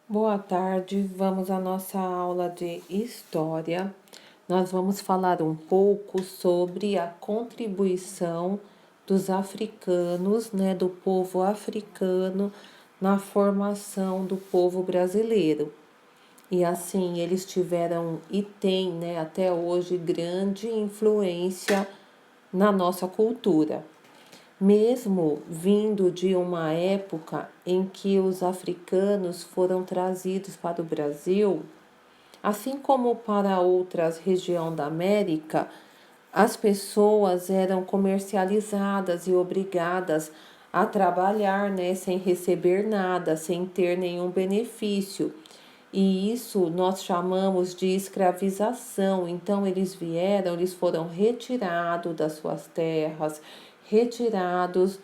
Boa tarde, vamos à nossa aula de História. Nós vamos falar um pouco sobre a contribuição dos africanos, do povo africano na formação do povo brasileiro. E assim, eles tiveram e têm, até hoje, grande influência na nossa cultura. Mesmo vindo de uma época em que os africanos foram trazidos para o Brasil, assim como para outras regiões da América, as pessoas eram comercializadas e obrigadas a trabalhar, sem receber nada, sem ter nenhum benefício. E isso nós chamamos de escravização. Então eles foram retirados das suas terras, retirados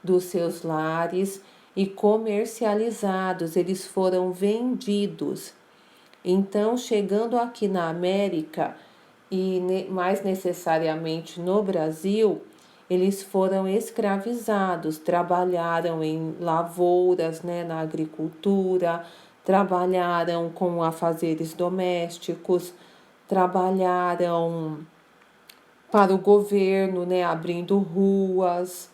dos seus lares e comercializados, eles foram vendidos. Então, chegando aqui na América e mais necessariamente no Brasil, eles foram escravizados, trabalharam em lavouras, na agricultura, trabalharam com afazeres domésticos, trabalharam para o governo, abrindo ruas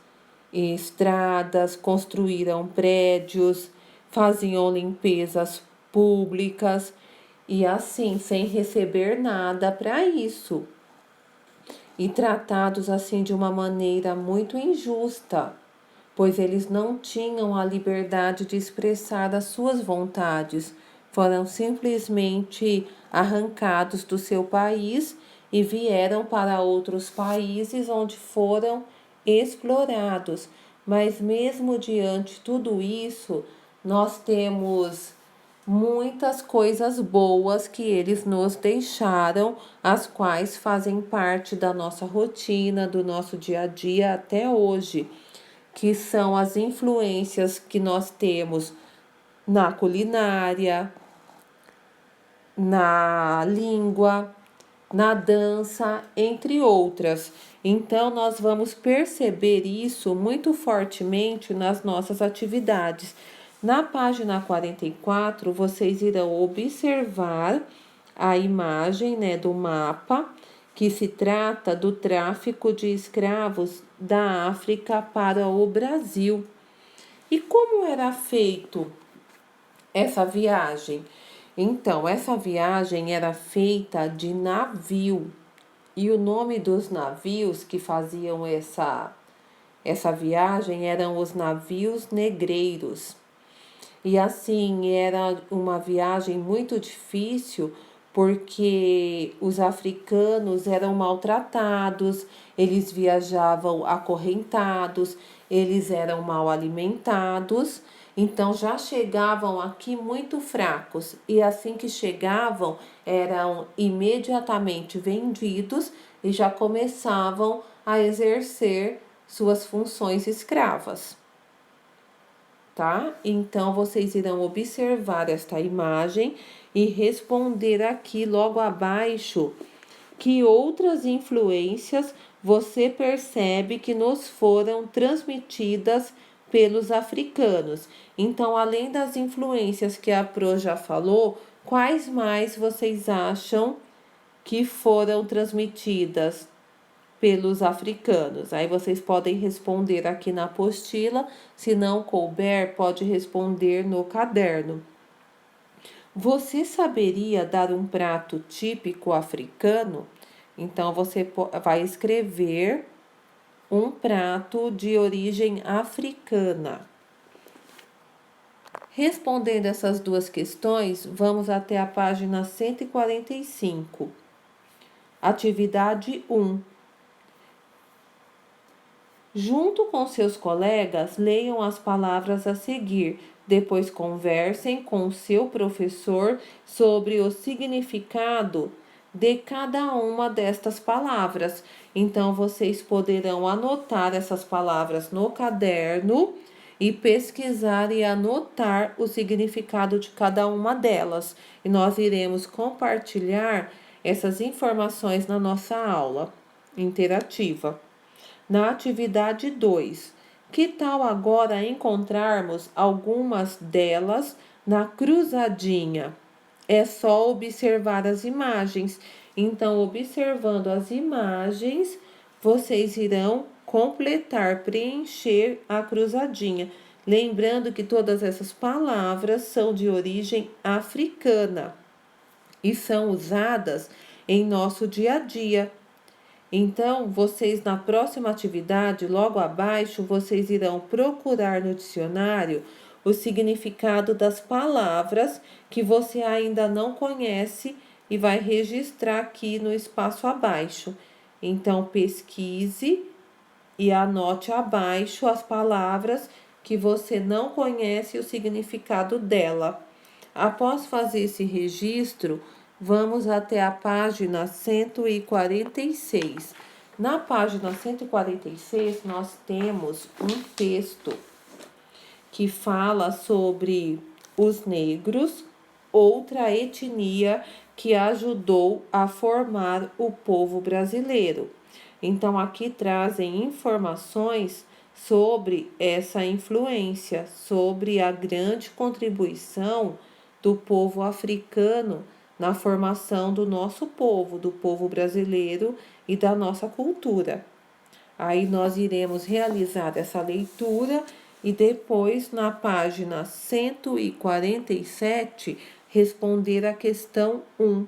e estradas, construíram prédios, faziam limpezas públicas e assim, sem receber nada para isso. E tratados assim de uma maneira muito injusta, pois eles não tinham a liberdade de expressar as suas vontades, foram simplesmente arrancados do seu país e vieram para outros países onde foram explorados. Mas mesmo diante de tudo isso, nós temos muitas coisas boas que eles nos deixaram, as quais fazem parte da nossa rotina, do nosso dia a dia até hoje, que são as influências que nós temos na culinária, na língua, na dança, entre outras. Então, nós vamos perceber isso muito fortemente nas nossas atividades. Na página 44, vocês irão observar a imagem, do mapa, que se trata do tráfico de escravos da África para o Brasil. E como era feito essa viagem? Então, essa viagem era feita de navio. E o nome dos navios que faziam essa viagem eram os navios negreiros. E assim, era uma viagem muito difícil, porque os africanos eram maltratados, eles viajavam acorrentados, eles eram mal alimentados, então já chegavam aqui muito fracos, e assim que chegavam, eram imediatamente vendidos e já começavam a exercer suas funções escravas. Tá? Então, vocês irão observar esta imagem e responder aqui logo abaixo que outras influências você percebe que nos foram transmitidas pelos africanos. Então, além das influências que a Pro já falou, quais mais vocês acham que foram transmitidas pelos africanos? Aí vocês podem responder aqui na apostila, se não couber, pode responder no caderno. Você saberia dar um prato típico africano? Então você vai escrever um prato de origem africana. Respondendo essas duas questões, vamos até a página 145. Atividade 1. Junto com seus colegas, leiam as palavras a seguir. Depois conversem com o seu professor sobre o significado de cada uma destas palavras. Então, vocês poderão anotar essas palavras no caderno e pesquisar e anotar o significado de cada uma delas. E nós iremos compartilhar essas informações na nossa aula interativa. Na atividade 2, que tal agora encontrarmos algumas delas Na cruzadinha, é só observar as imagens. Então, observando as imagens, vocês irão completar, preencher a cruzadinha. Lembrando que todas essas palavras são de origem africana e são usadas em nosso dia a dia. Então, vocês na próxima atividade, logo abaixo, vocês irão procurar no dicionário o significado das palavras que você ainda não conhece e vai registrar aqui no espaço abaixo. Então, pesquise e anote abaixo as palavras que você não conhece o significado dela. Após fazer esse registro, vamos até a página 146. Na página 146, nós temos um texto que fala sobre os negros, outra etnia que ajudou a formar o povo brasileiro. Então, aqui trazem informações sobre essa influência, sobre a grande contribuição do povo africano na formação do nosso povo, do povo brasileiro e da nossa cultura. Aí nós iremos realizar essa leitura e depois, na página 147, responder a questão 1.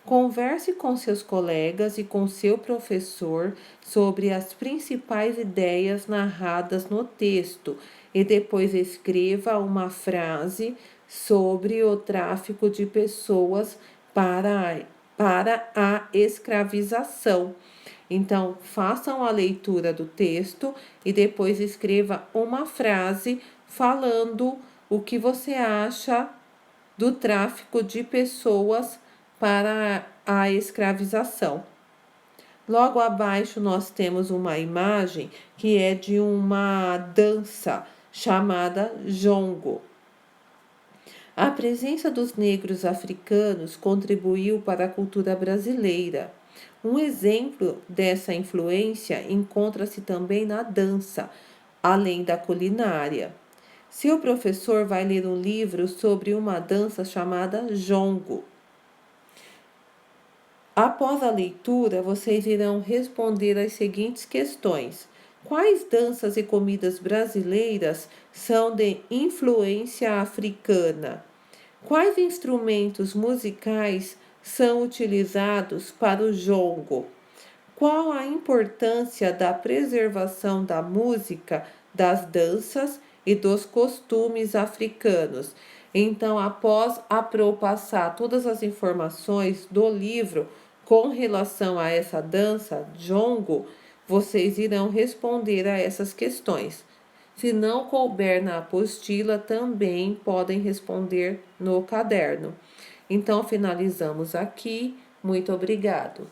Converse com seus colegas e com seu professor sobre as principais ideias narradas no texto e depois escreva uma frase sobre o tráfico de pessoas para a escravização. Então, façam a leitura do texto e depois escreva uma frase falando o que você acha do tráfico de pessoas para a escravização. Logo abaixo nós temos uma imagem que é de uma dança chamada jongo. A presença dos negros africanos contribuiu para a cultura brasileira. Um exemplo dessa influência encontra-se também na dança, além da culinária. Seu professor vai ler um livro sobre uma dança chamada jongo. Após a leitura, vocês irão responder as seguintes questões: quais danças e comidas brasileiras são de influência africana? Quais instrumentos musicais são utilizados para o jongo? Qual a importância da preservação da música, das danças e dos costumes africanos? Então, após a Pro passar todas as informações do livro com relação a essa dança, jongo, vocês irão responder a essas questões. Se não couber na apostila, também podem responder no caderno. Então, finalizamos aqui. Muito obrigado.